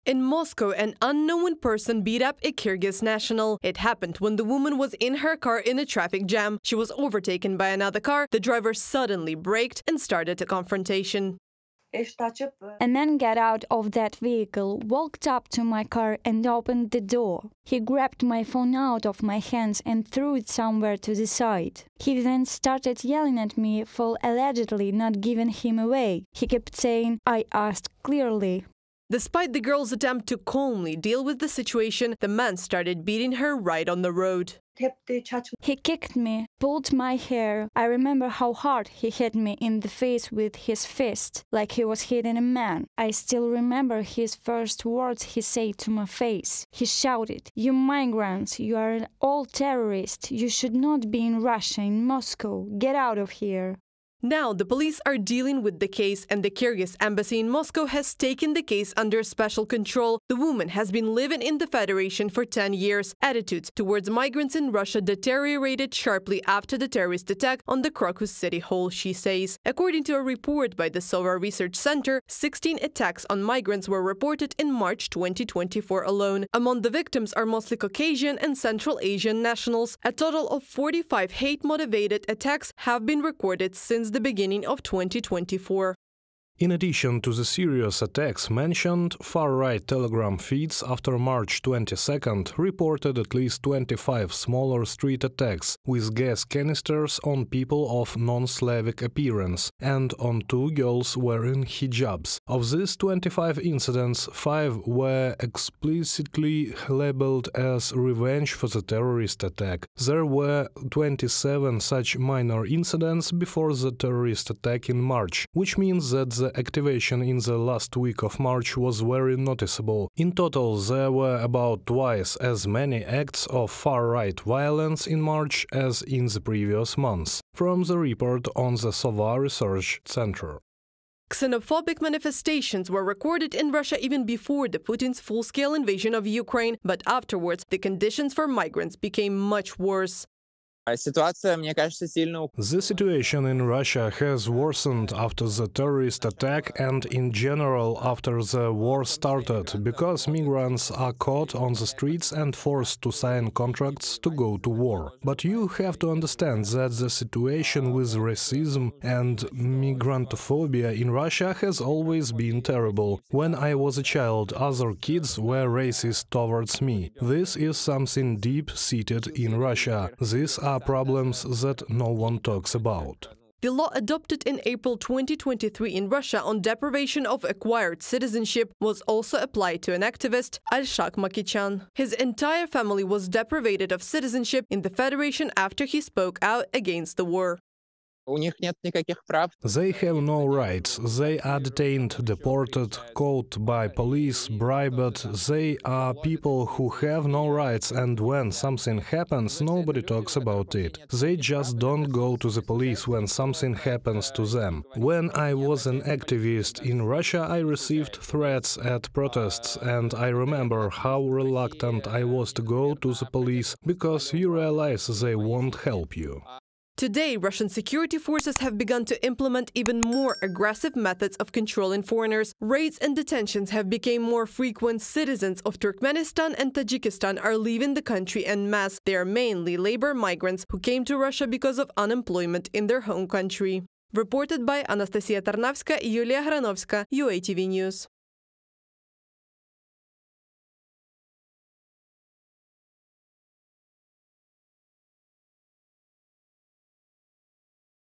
In Moscow, an unknown person beat up a Kyrgyz national. It happened when the woman was in her car in a traffic jam. She was overtaken by another car. The driver suddenly braked and started a confrontation. A man got out of that vehicle, walked up to my car and opened the door. He grabbed my phone out of my hands and threw it somewhere to the side. He then started yelling at me for allegedly not giving him away. He kept saying, "I asked clearly." Despite the girl's attempt to calmly deal with the situation, the man started beating her right on the road. He kicked me, pulled my hair. I remember how hard he hit me in the face with his fist, like he was hitting a man. I still remember his first words he said to my face. He shouted, "You migrants, you are all terrorists. You should not be in Russia, in Moscow. Get out of here." Now, the police are dealing with the case, and the Kyrgyz Embassy in Moscow has taken the case under special control. The woman has been living in the Federation for 10 years. Attitudes towards migrants in Russia deteriorated sharply after the terrorist attack on the Kyrgyz city hall, she says. According to a report by the Sova Research Center, 16 attacks on migrants were reported in March 2024 alone. Among the victims are mostly Caucasian and Central Asian nationals. A total of 45 hate-motivated attacks have been recorded since the beginning of 2024. In addition to the serious attacks mentioned, far-right Telegram feeds after March 22nd reported at least 25 smaller street attacks with gas canisters on people of non-Slavic appearance and on 2 girls wearing hijabs. Of these 25 incidents, 5 were explicitly labeled as revenge for the terrorist attack. There were 27 such minor incidents before the terrorist attack in March, which means that the activation in the last week of March was very noticeable. In total, there were about twice as many acts of far-right violence in March as in the previous months, from the report on the Sova Research Center. Xenophobic manifestations were recorded in Russia even before the Putin's full-scale invasion of Ukraine, but afterwards the conditions for migrants became much worse. The situation in Russia has worsened after the terrorist attack and in general after the war started, because migrants are caught on the streets and forced to sign contracts to go to war. But you have to understand that the situation with racism and migrantophobia in Russia has always been terrible. When I was a child, other kids were racist towards me. This is something deep-seated in Russia. These are problems that no one talks about. The law adopted in April 2023 in Russia on deprivation of acquired citizenship was also applied to an activist, Alshak Makichan. His entire family was deprived of citizenship in the Federation after he spoke out against the war. They have no rights. They are detained, deported, caught by police, bribed. They are people who have no rights, and when something happens, nobody talks about it. They just don't go to the police when something happens to them. When I was an activist in Russia, I received threats at protests, and I remember how reluctant I was to go to the police, because you realize they won't help you. Today, Russian security forces have begun to implement even more aggressive methods of controlling foreigners. Raids and detentions have become more frequent. Citizens of Turkmenistan and Tajikistan are leaving the country en masse. They are mainly labor migrants who came to Russia because of unemployment in their home country. Reported by Anastasia Tarnavska, Yulia Granovska, UATV News.